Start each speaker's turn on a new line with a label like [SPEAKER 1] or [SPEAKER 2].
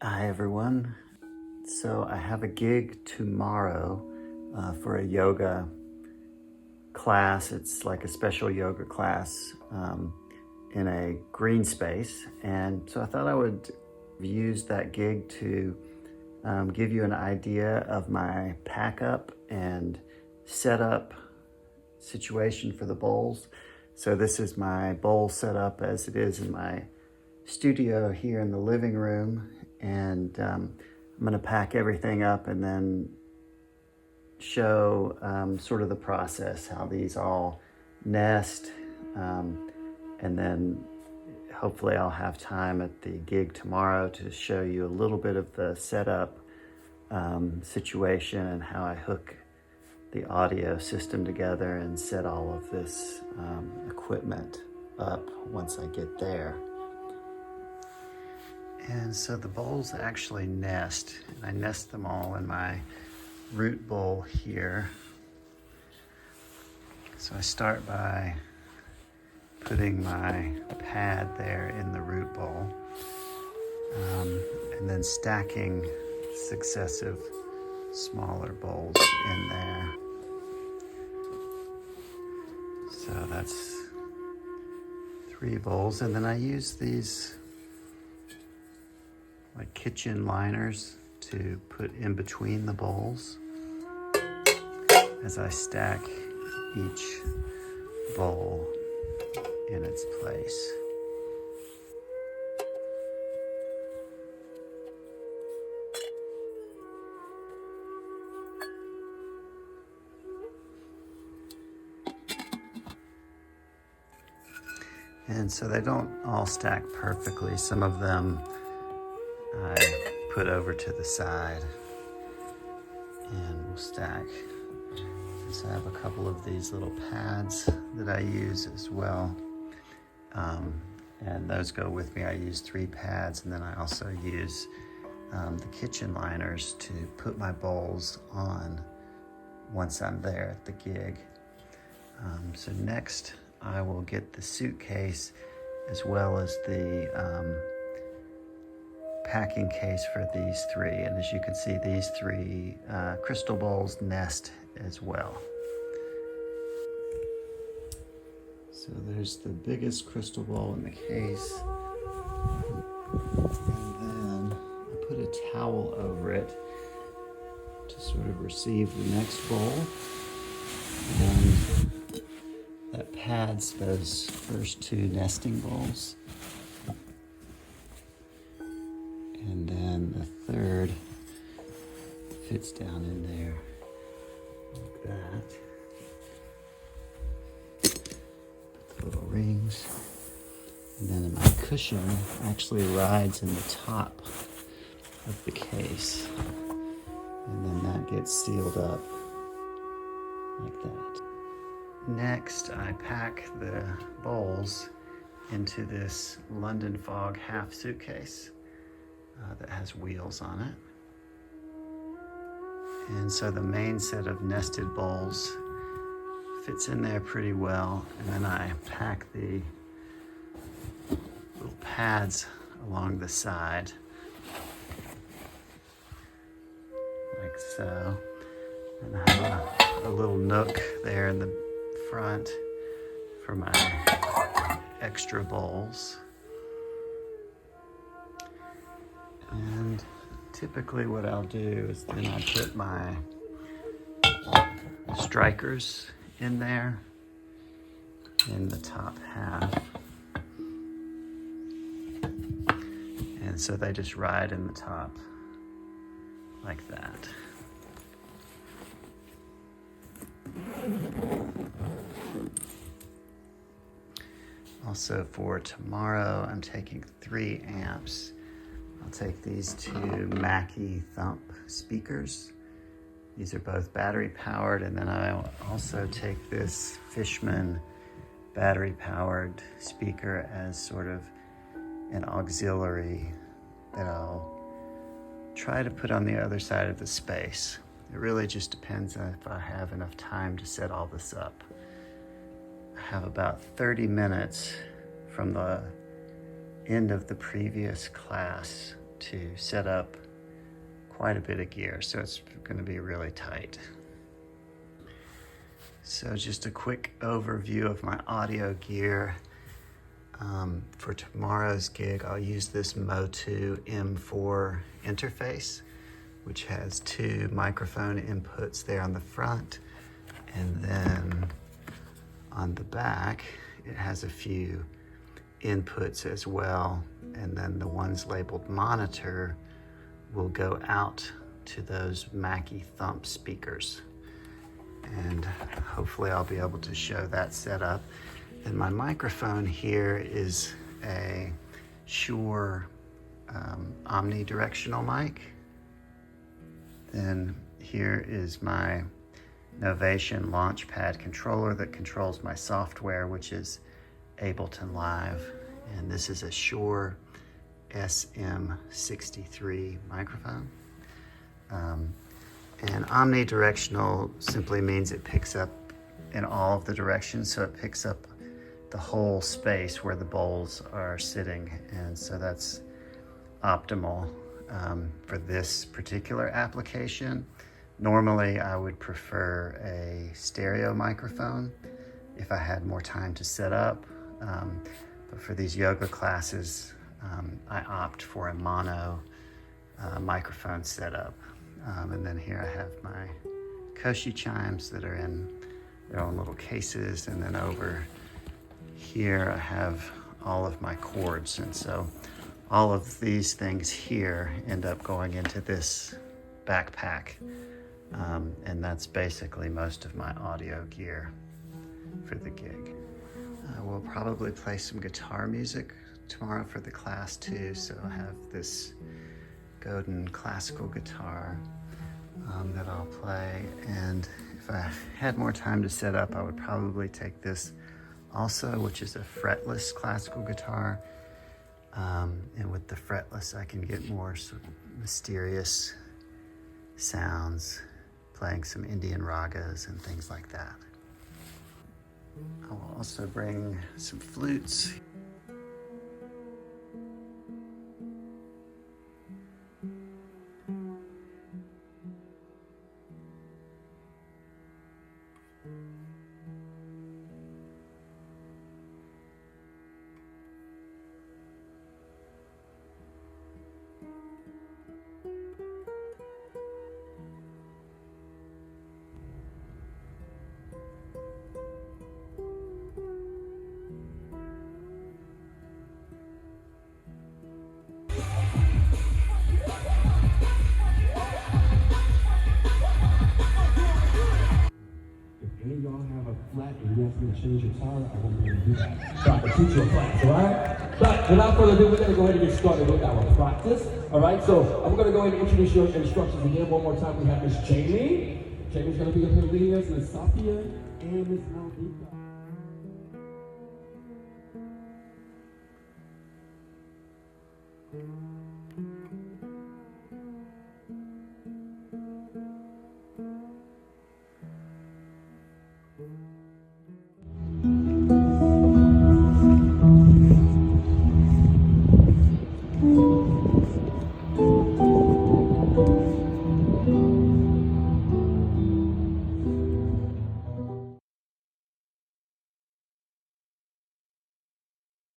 [SPEAKER 1] Hi everyone. So I have a gig tomorrow for a yoga class. It's like a special yoga class in a green space. And so I thought I would use that gig to give you an idea of my pack up and setup situation for the bowls. So this is my bowl setup as it is in my studio here in the living room, and I'm going to pack everything up and then show sort of the process, how these all nest, and then hopefully I'll have time at the gig tomorrow to show you a little bit of the setup situation and how I hook the audio system together and set all of this equipment up once I get there. And so the bowls actually nest, and I nest them all in my root bowl here. So I start by putting my pad there in the root bowl, and then stacking successive smaller bowls in there. So that's 3 bowls, and then I use these like kitchen liners to put in between the bowls as I stack each bowl in its place. And so they don't all stack perfectly. Some of them I put over to the side and we'll stack. So I have a couple of these little pads that I use as well. And those go with me. I use 3 pads, and then I also use the kitchen liners to put my bowls on once I'm there at the gig. So next I will get the suitcase as well as the packing case for these 3, and as you can see, these 3 crystal bowls nest as well. So there's the biggest crystal bowl in the case, and then I put a towel over it to sort of receive the next bowl, and that pads those first 2 nesting bowls. And then the 3rd fits down in there like that. Put the little rings. And then my cushion actually rides in the top of the case. And then that gets sealed up like that. Next, I pack the bowls into this London Fog half suitcase. That has wheels on it. And so the main set of nested bowls fits in there pretty well. And then I pack the little pads along the side, like so. And I have a little nook there in the front for my extra bowls. And typically what I'll do is then I put my strikers in there in the top half. And so they just ride in the top like that. Also for tomorrow, I'm taking 3 amps. I'll take these 2 Mackie Thump speakers. These are both battery powered, and then I'll also take this Fishman battery powered speaker as sort of an auxiliary that I'll try to put on the other side of the space. It really just depends on if I have enough time to set all this up. I have about 30 minutes from the end of the previous class to set up quite a bit of gear, so it's going to be really tight. So just a quick overview of my audio gear. For tomorrow's gig, I'll use this Mo2 M4 interface, which has 2 microphone inputs there on the front, and then on the back it has a few inputs as well, and then the ones labeled monitor will go out to those Mackie Thump speakers, and hopefully I'll be able to show that setup. And my microphone here is a Shure omnidirectional mic. Then here is my Novation Launchpad controller that controls my software, which is Ableton Live. And this is a Shure SM63 microphone. And omnidirectional simply means it picks up in all of the directions, so it picks up the whole space where the bowls are sitting, and so that's optimal for this particular application. Normally I would prefer a stereo microphone if I had more time to set up, but for these yoga classes I opt for a mono microphone setup. And then here I have my Koshi chimes that are in their own little cases, and then over here I have all of my cords, and so all of these things here end up going into this backpack, and that's basically most of my audio gear for the gig. We'll probably play some guitar music tomorrow for the class too, so I have this Godin classical guitar that I'll play, and if I had more time to set up I would probably take this also, which is a fretless classical guitar, and with the fretless I can get more sort of mysterious sounds, playing some Indian ragas and things like that. I will also bring some flutes.
[SPEAKER 2] Flat, and you ask me to change your tire, I won't be able to do that. So I can teach you a class, all right? But without further ado, we're going to go ahead and get started with our practice, all right? So I'm going to go ahead and introduce your instructions again. One more time, we have Miss Jamie. Jamie's going to be up here leading us, Miss Sophia, and Miss Maldita.